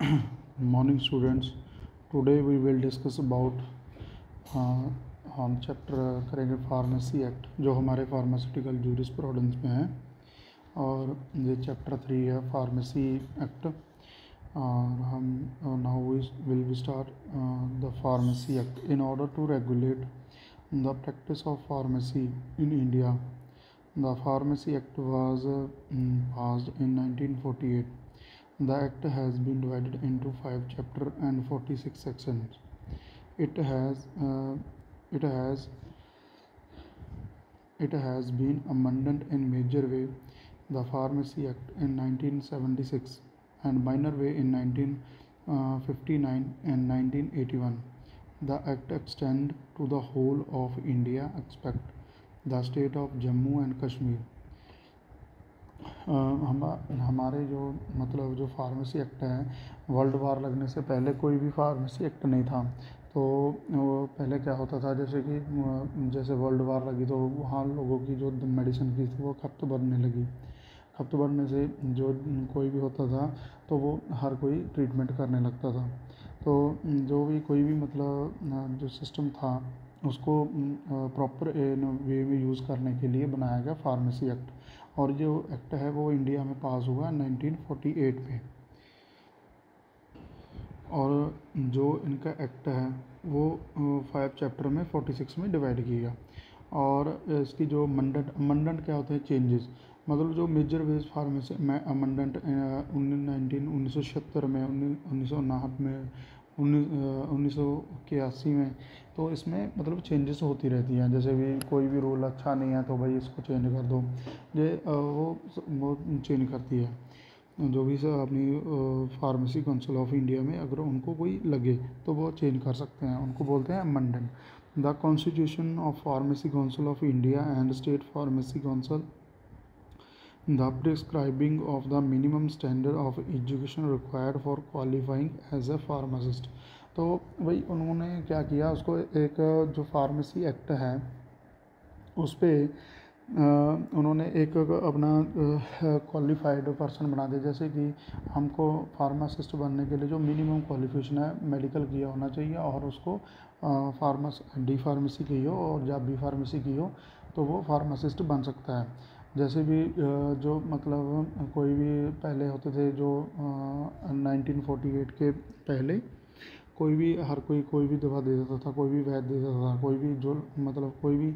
Morning students. Today we will discuss about हम chapter करेंगे pharmacy act जो हमारे फार्मास्यूटिकल जूरिस्प्रूडेंस में है और ये चैप्टर 3 है फार्मेसी एक्ट। और हम now will we start the pharmacy act in order to regulate the practice of pharmacy in India. The pharmacy act was passed in 1948. The act has been divided into 5 chapters and 46 sections. It has uh, it has it has been amended in major way the Pharmacy Act in 1976 and minor way in 1959 and 1981. The act extends to the whole of India except the state of Jammu and Kashmir. हमारे जो मतलब जो pharmacy act है, world war लगने से पहले कोई भी फार्मेसी एक्ट नहीं था। तो वो पहले क्या होता था, जैसे वर्ल्ड वार लगी तो वहाँ लोगों की जो मेडिसिन की थी वो खपत बढ़ने लगी। खपत बढ़ने से जो कोई भी होता था तो वो हर कोई ट्रीटमेंट करने लगता था। तो जो भी कोई भी मतलब जो सिस्टम था उसको प्रॉपर वे में यूज़ करने के लिए बनाया गया फार्मेसी एक्ट। और जो एक्ट है वो इंडिया में पास हुआ 1948 में। और जो इनका एक्ट है वो 5 चैप्टर में 46 में डिवाइड किया गया। और इसकी जो अमेंडमेंट क्या होते हैं, चेंजेस, मतलब जो मेजर वेज फार्मेसी में अमेंडमेंट 1976 में, 1959 में, 1981 में। तो इसमें मतलब चेंजेस होती रहती हैं। जैसे भी कोई भी रूल अच्छा नहीं है तो भाई इसको चेंज कर दो, ये वो चेंज करती है। जो भी सर अपनी फार्मेसी काउंसिल ऑफ इंडिया में अगर उनको कोई लगे तो वो चेंज कर सकते हैं, उनको बोलते हैं amendment. The constitution of pharmacy council of India and state pharmacy council the prescribing of the minimum standard of education required for qualifying as a pharmacist। तो भाई उन्होंने क्या किया, उसको एक जो फार्मेसी एक्ट है उस पर उन्होंने एक अपना क्वालिफाइड पर्सन बना दिया। जैसे कि हमको फार्मासिस्ट बनने के लिए जो मिनिमम क्वालिफिकेशन है, मेडिकल किया होना चाहिए और उसको डी फार्मेसी की हो और जब बी फार्मेसी की हो तो वो फार्मासिस्ट बन सकता है। जैसे भी जो मतलब कोई भी पहले होते थे जो 1948 के पहले हर कोई भी दवा दे देता था, कोई भी वैद्य दे देता था, कोई भी जो मतलब कोई भी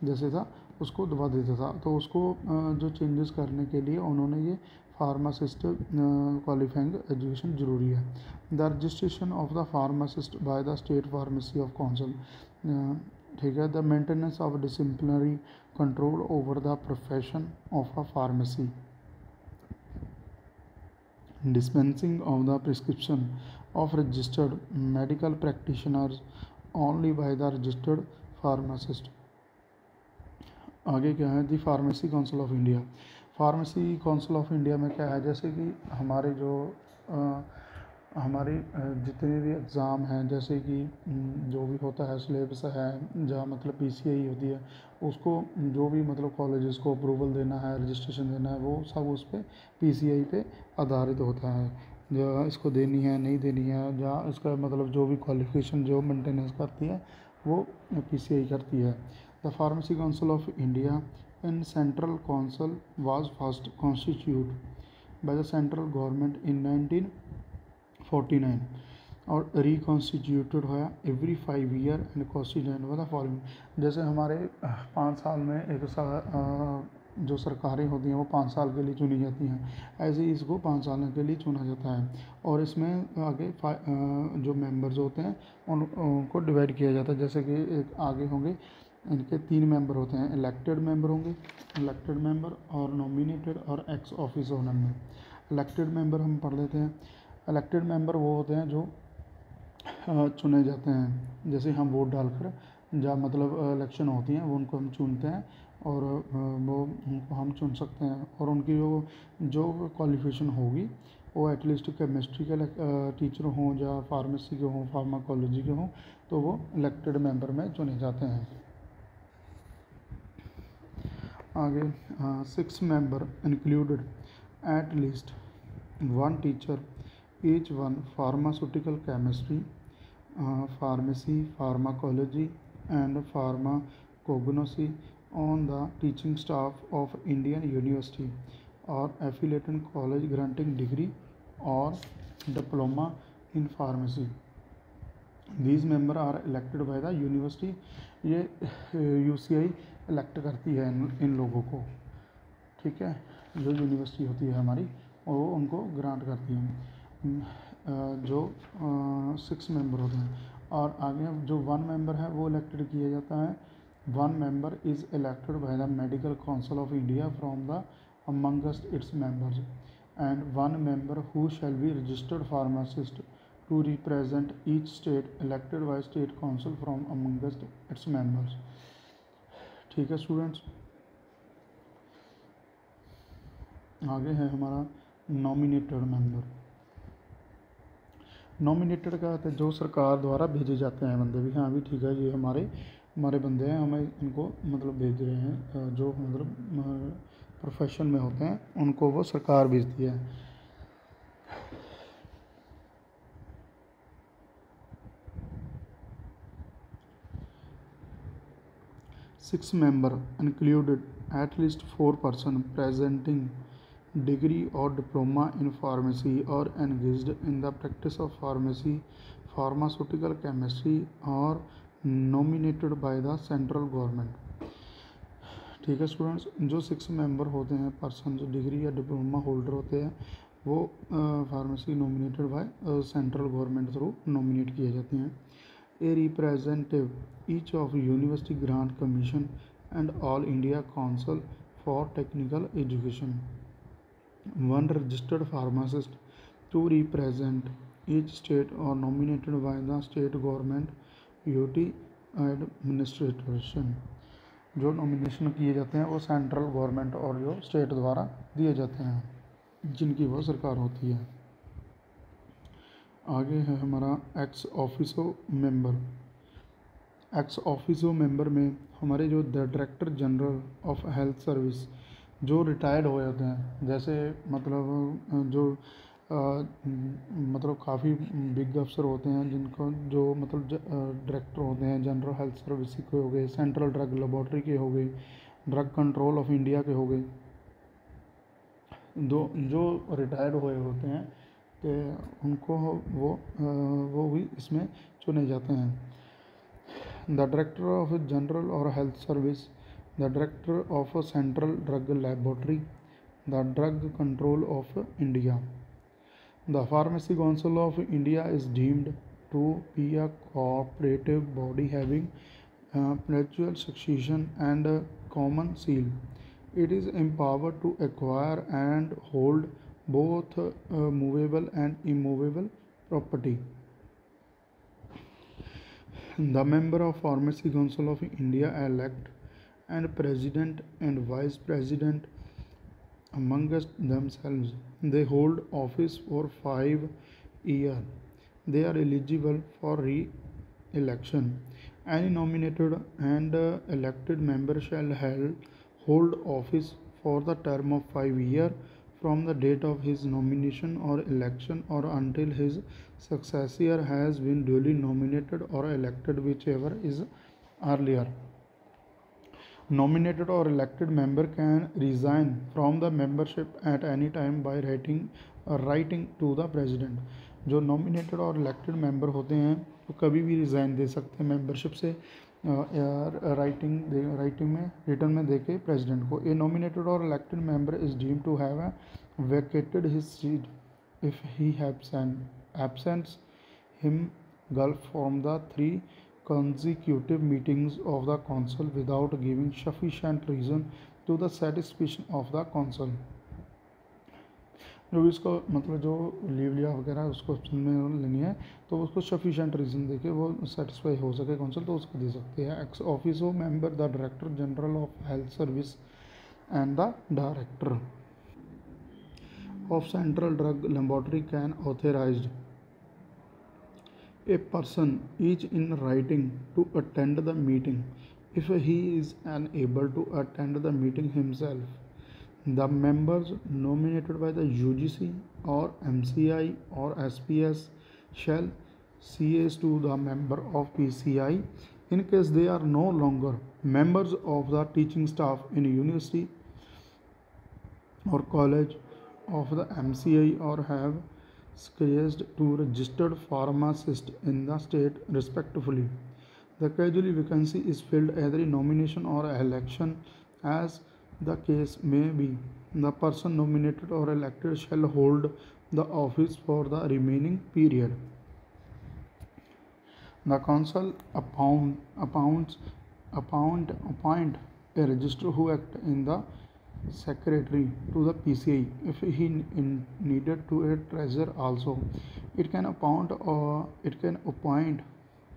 जैसे था उसको दवा देता था। तो उसको जो चेंजेस करने के लिए उन्होंने ये फार्मासिस्ट क्वालिफाइंग एजुकेशन ज़रूरी है। The registration of the pharmacist by the state pharmacy of council, ठीक है। The maintenance of disciplinary control over the profession of a pharmacy, dispensing of the prescription of registered medical practitioners only by the registered pharmacist। आगे क्या है, the pharmacy council of India. Pharmacy council of India में क्या है, जैसे कि हमारे जो हमारे जितने भी एग्ज़ाम हैं, जैसे कि जो भी होता है सिलेबस है, जहाँ मतलब पीसीआई होती है, उसको जो भी मतलब कॉलेजेस को अप्रूवल देना है, रजिस्ट्रेशन देना है, वो सब उस पर पीसीआई पे आधारित होता है। जो इसको देनी है नहीं देनी है, जहाँ इसका मतलब जो भी क्वालिफिकेशन जो मेंटेनेंस करती है वो पीसीआई करती है। The pharmacy council of India in central council was first constitute by the central government in 1949 और रिकॉन्स्टिट्यूटेड है every 5 year and constitute by the following. जैसे हमारे 5 साल में एक जो सरकारें होती हैं वो 5 साल के लिए चुनी जाती हैं, ऐसे ही इसको 5 साल के लिए चुना जाता है। और इसमें आगे जो मेंबर्स होते हैं उनको डिवाइड किया जाता है। जैसे कि एक आगे होंगे, इनके 3 मेंबर होते हैं, इलेक्टेड मेंबर और नॉमिनेटेड और x officio member. Elected member हम पढ़ लेते हैं। इलेक्टेड मेंबर वो होते हैं जो चुने जाते हैं, जैसे हम वोट डालकर जब मतलब इलेक्शन होती हैं वो उनको हम चुनते हैं और वो उनको हम चुन सकते हैं। और उनकी जो क्वालिफिकेशन होगी वो एटलीस्ट केमिस्ट्री के टीचर हों या फार्मेसी के हों, फार्माकोलॉजी के हों, तो वो इलेक्टेड मेंबर में चुने जाते हैं। आगे 6 member included at least 1 teacher each one pharmaceutical chemistry, pharmacy, pharmacology, and pharmacognosy on the teaching staff of Indian University or affiliated college granting degree or diploma in pharmacy. These member are elected by the university. ये UCI elect करती है इन लोगों को, ठीक है, जो university होती है हमारी वो उनको ग्रांट करती है। जो 6 मेंबर होते हैं, और आगे जो 1 मेंबर है वो इलेक्टेड किया जाता है। 1 member is elected by the medical council of India from the amongst its members, and 1 member who shall be registered pharmacist to represent each state elected by state council from amongst its members। ठीक है students, आगे है हमारा nominated member. Nominated का है जो सरकार द्वारा भेजे जाते हैं बंदे भी, हाँ भी ठीक है, ये हमारे बंदे हैं, हमें इनको मतलब भेज रहे हैं, जो मतलब प्रोफेशन में होते हैं उनको वो सरकार भेजती है। 6 members included at least 4 persons presenting degree or diploma in pharmacy or engaged in the practice of pharmacy, pharmaceutical chemistry or nominated by the central government। ठीक है स्टूडेंट्स, जो 6 मेंबर होते हैं पर्सन जो डिग्री या डिप्लोमा होल्डर होते हैं वो pharmacy nominated by central government through nominate किए जाते हैं। A representative each of University Grant Commission and All India Council for Technical Education, 1 registered pharmacist to represent each state or nominated by the state government UT administration। जो nomination किए जाते हैं वो central government और जो state द्वारा दिए जाते हैं जिनकी वो सरकार होती है। आगे है हमारा x officio member. X officio member में हमारे जो the director general of health service जो रिटायर्ड हो जाते हैं, जैसे मतलब जो मतलब काफ़ी बिग अफसर होते हैं जिनको जो मतलब डायरेक्टर होते हैं जनरल हेल्थ सर्विस के हो गए, सेंट्रल ड्रग लेबोरेटरी के हो गए, ड्रग कंट्रोल ऑफ इंडिया के हो गए, जो रिटायर्ड हुए होते हैं कि उनको वो भी इसमें चुने जाते हैं। द डायरेक्टर ऑफ जनरल और health service, the director of central drug laboratory, the drug control of India. The pharmacy council of India is deemed to be a cooperative body having perpetual succession and common seal। It is empowered to acquire and hold both movable and immovable property। The member of Pharmacy Council of India elect and president and vice president amongst themselves। They hold office for 5 years। They are eligible for re-election। Any nominated and elected member shall hold office for the term of 5 years from the date of his nomination or election or until his successor has been duly nominated or elected, whichever is earlier। Nominated or elected member can resign from the membership at any time by writing to the president। जो nominated और elected member होते हैं तो कभी भी resign दे सकते हैं membership से रिटर्न में दे के प्रेसिडेंट को। ए नॉमिनेटेड और elected member is deem to have vacated his seat if he absents himself from the 3 consecutive meetings of the council without giving sufficient reason to the satisfaction of the council। जो भी इसको मतलब जो leave लिया वगैरह उसको में लेनी है तो उसको सफिशेंट रीज़न देके वो सेटिस्फाई हो सके काउंसिल तो उसको दे सकते हैं। X officio member the director general of health service and the director of central drug laboratory can authorised a person each in writing to attend the meeting if he is unable to attend the meeting himself। The members nominated by the UGC or MCI or SPS shall CS to the member of PCI in case they are no longer members of the teaching staff in university or college of the MCI or have ceased to registered pharmacist in the state respectively. The casual vacancy is filled either in nomination or election as the case may be. The person nominated or elected shall hold the office for the remaining period. The council appoint a registrar who act in the secretary to the PCI if he needed to a treasurer also. It can appoint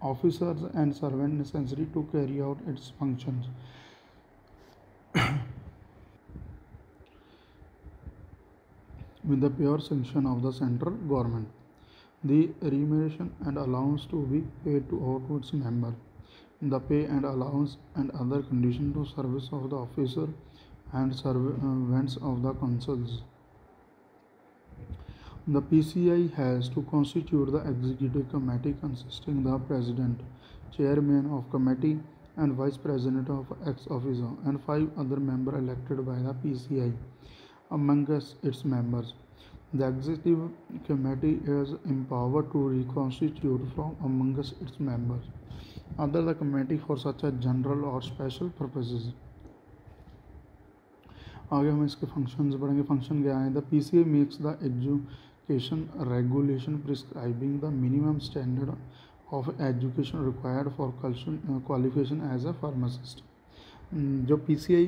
officers and servants necessary to carry out its functions. With the pure sanction of the central government. The remuneration and allowance to be paid to all its members. The pay and allowance and other conditions to service of the officer and servants of the councils. The PCI has to constitute the executive committee consisting the president, chairman of committee and vice president of ex officio and 5 other members elected by the PCI amongst its members. The executive committee is empowered to reconstitute from amongst its members other the committee for such a general or special purposes. आगे हम इसके functions पढ़ेंगे. Function क्या है? The PCI makes the education regulation prescribing the minimum standard of education required for qualification as a pharmacist. जो PCI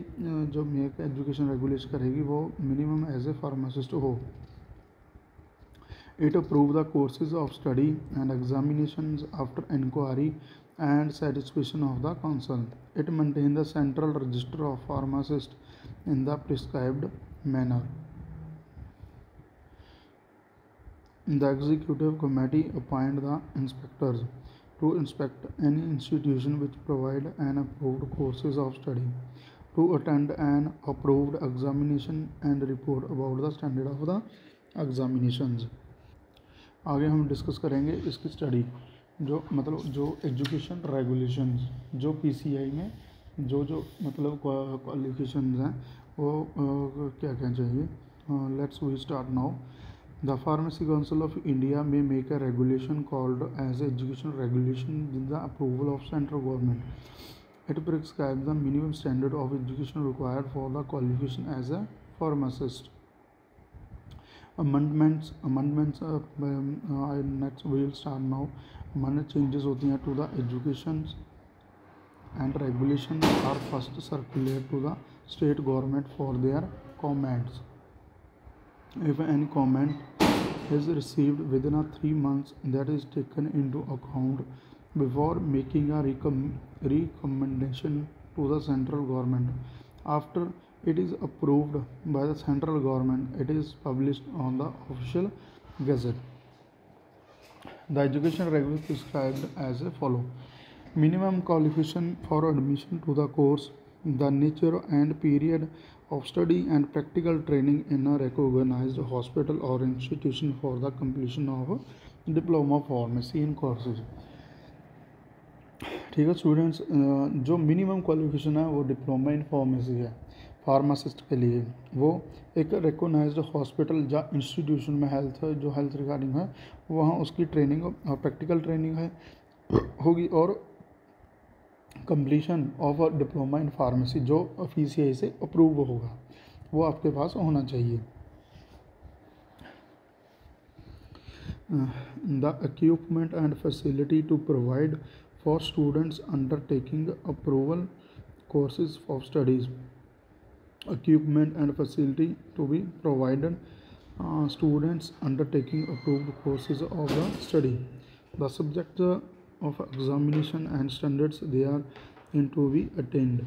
जो make education regulation करेगी वो मिनिमम एज ए फार्मासिस्ट हो. It approve the courses of study and examinations after inquiry and satisfaction of the council. It maintains the central register of pharmacists in the prescribed manner. The executive committee appoint the inspectors to inspect any institution which provide an approved courses of study, to attend an approved examination and report about the standard of the examinations. आगे हम discuss करेंगे इसकी study जो मतलब जो education regulations जो PCI में जो मतलब क्वालिफिकेशंस हैं वो क्या क्या चाहिए. Let's we start now. The pharmacy council of India में make a regulation called as education regulation with the approval of central government. It prescribes the minimum standard of education required for the qualification as a pharmacist. Amendments next we will start now. Amendment changes होती हैं to the educations and regulations are first circulated to the state government for their comments. If any comment is received within 3 months, that is taken into account before making a recommendation to the central government. After it is approved by the central government, it is published on the official gazette. The education regulation prescribed as follow. Minimum qualification for admission to the course, the nature and period of study and practical training in a recognized hospital or institution for the completion of diploma pharmacy in courses. ठीक है students, जो minimum qualification है वो diploma in pharmacy है pharmacist के लिए. वो एक रिकॉग्नाइज्ड हॉस्पिटल या इंस्टीट्यूशन में जो हेल्थ रिगार्डिंग है वहाँ उसकी ट्रेनिंग और प्रैक्टिकल ट्रेनिंग है होगी और completion of diploma in pharmacy जो PCI से अप्रूव होगा वो आपके पास होना चाहिए. The equipment and facility to provide for students undertaking approval courses of studies. Equipment and facility to be provided students undertaking approved courses of the study. The subject of examination and standards they are in to be attained.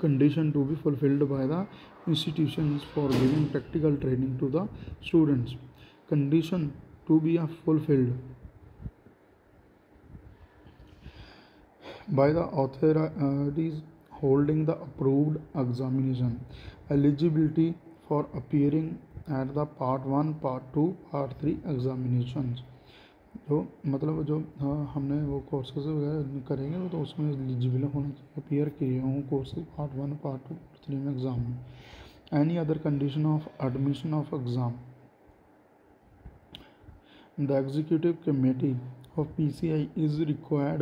Condition to be fulfilled by the institutions for giving practical training to the students. Condition to be fulfilled by the authorities holding the approved examination. Eligibility for appearing at the part 1, part 2, part 3 examinations. जो मतलब जो हमने वो courses वगैरह करेंगे वो तो उसमें एलिजिबल होना चाहिए, अपीयर किए हों कोर्सेज पार्ट 1, पार्ट 2, पार्ट 3 में एग्ज़ाम में. Any other condition of admission of exam. The executive committee of PCI is required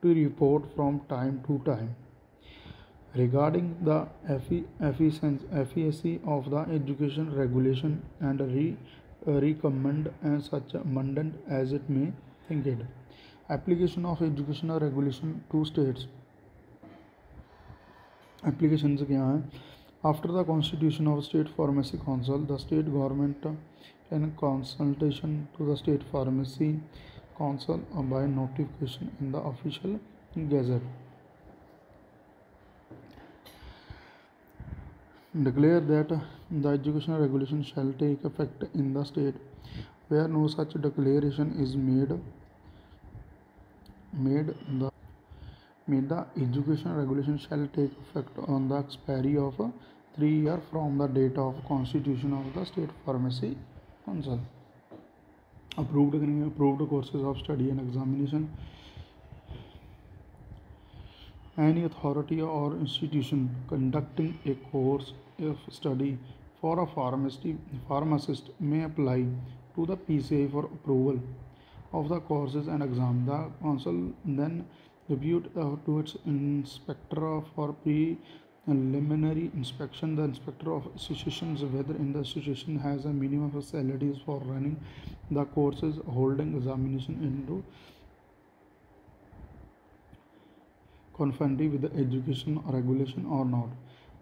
to report from time to time regarding the efficacy of the education regulation and recommend such amendment as it may think it. Application of educational regulation to states. Applications क्या हैं? After the constitution of State Pharmacy Council, the state government in consultation to the State Pharmacy Council by notification in the official gazette declare that the educational regulation shall take effect in the state. Where no such declaration is made, the educational regulation shall take effect on the expiry of 3 years from the date of constitution of the State Pharmacy Council. Approved courses of study and examination. Any authority or institution conducting a course of study for a pharmacist may apply to the PCI for approval of the courses and exam. The council then report to its inspector for preliminary inspection. The inspector of institutions whether in the institution has a minimum facilities for running the courses, holding examination into conformity with the education regulation or not.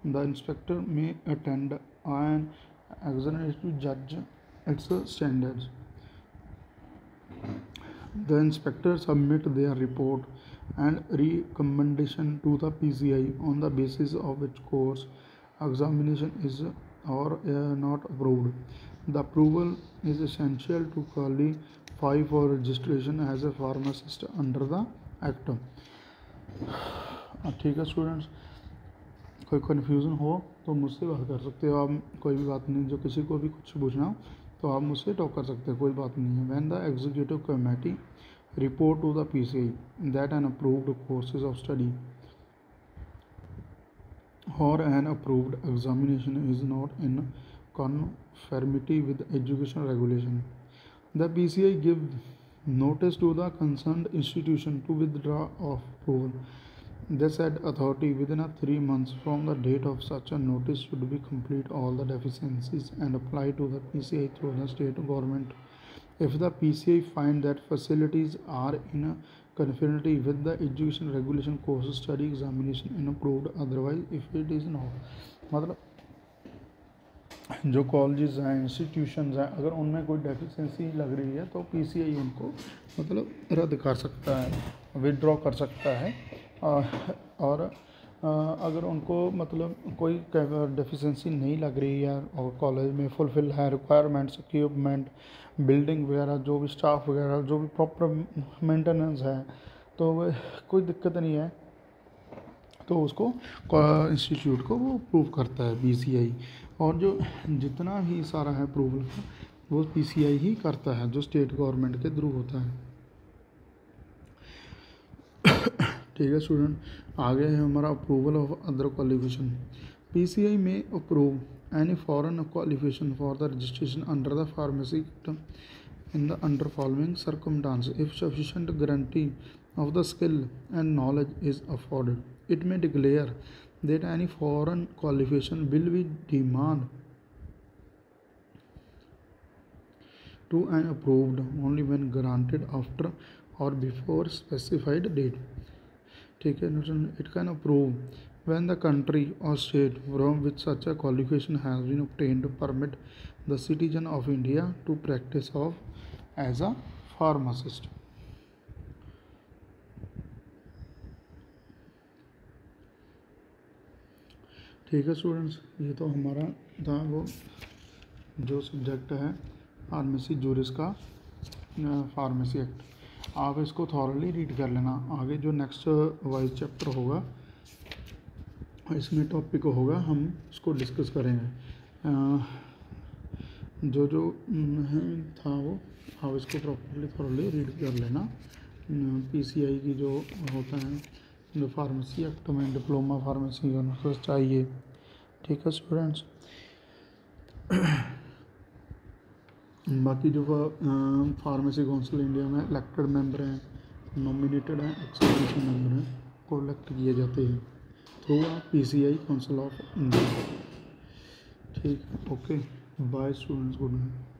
The inspector may attend an examination to judge its standards. The inspector submit their report and recommendation to the PCI on the basis of which course examination is or not approved. The approval is essential to qualify for registration as a pharmacist under the Act. ठीक है students, कोई confusion हो तो मुझसे बात कर सकते हो आप, कोई भी बात नहीं. जो किसी को भी कुछ पूछना हो तो आप मुझसे टॉक कर सकते हो, कोई बात नहीं है. When the executive committee report to the PCI that an approved courses of study or an approved examination is not in conformity with educational regulation. The PCI give notice to the concerned institution to withdraw of approval. The said authority within 3 months from the date of such a notice should be complete all the deficiencies and apply to the PCI through the state government. If the PCI find that facilities are in conformity with the education regulation, course study examination in approved, otherwise if it is not. मतलब जो colleges हैं, institutions हैं, अगर उनमें कोई deficiency लग रही है तो पीसीआई उनको मतलब रद्द कर सकता है, विड्रॉ कर सकता है. और अगर उनको मतलब कोई डेफिशिएंसी नहीं लग रही है और कॉलेज में फुलफिल है रिक्वायरमेंट्स, इक्विपमेंट, बिल्डिंग वगैरह, जो भी स्टाफ वगैरह, जो भी प्रॉपर मेंटेनेंस है, तो कोई दिक्कत नहीं है, तो उसको इंस्टीट्यूट को वो अप्रूव करता है पीसीआई. और जो जितना भी सारा है अप्रूवल का वो पीसीआई ही करता है, जो स्टेट गवर्नमेंट के थ्रू होता है. ठीक है स्टूडेंट, आगे है हमारा approval of other qualification. PCI में approve any foreign qualification for the registration under the pharmacy in the under following circumstances. If sufficient guarantee of the skill and knowledge is afforded, it may declare that any foreign qualification will be demand to and approved only when granted after or before specified date. ठीक है, it can approve when the country or state from which such a qualification has been obtained permit the citizen of India to practice of as a pharmacist. ठीक है students, ये तो हमारा था वो जो सब्जेक्ट है फार्मेसी जूरिस का फार्मेसी एक्ट. आप इसको थॉरली रीड कर लेना. आगे जो नेक्स्ट वाइज चैप्टर होगा इसमें टॉपिक होगा, हम उसको डिस्कस करेंगे। जो जो था वो आप इसको प्रॉपरली थॉरली रीड कर लेना। पीसीआई की जो होता है, जो फार्मेसी एक्ट में डिप्लोमा फार्मेसी का चाहिए। ठीक है स्टूडेंट्स। बाकी जो फार्मेसी काउंसिल इंडिया में इलेक्टेड मेंबर हैं, नॉमिनेटेड हैं, एक्सक्लूसिव मेंबर हैं, को इलेक्ट किए जाते हैं through PCI council of India. ठीक, okay, bye students, good night.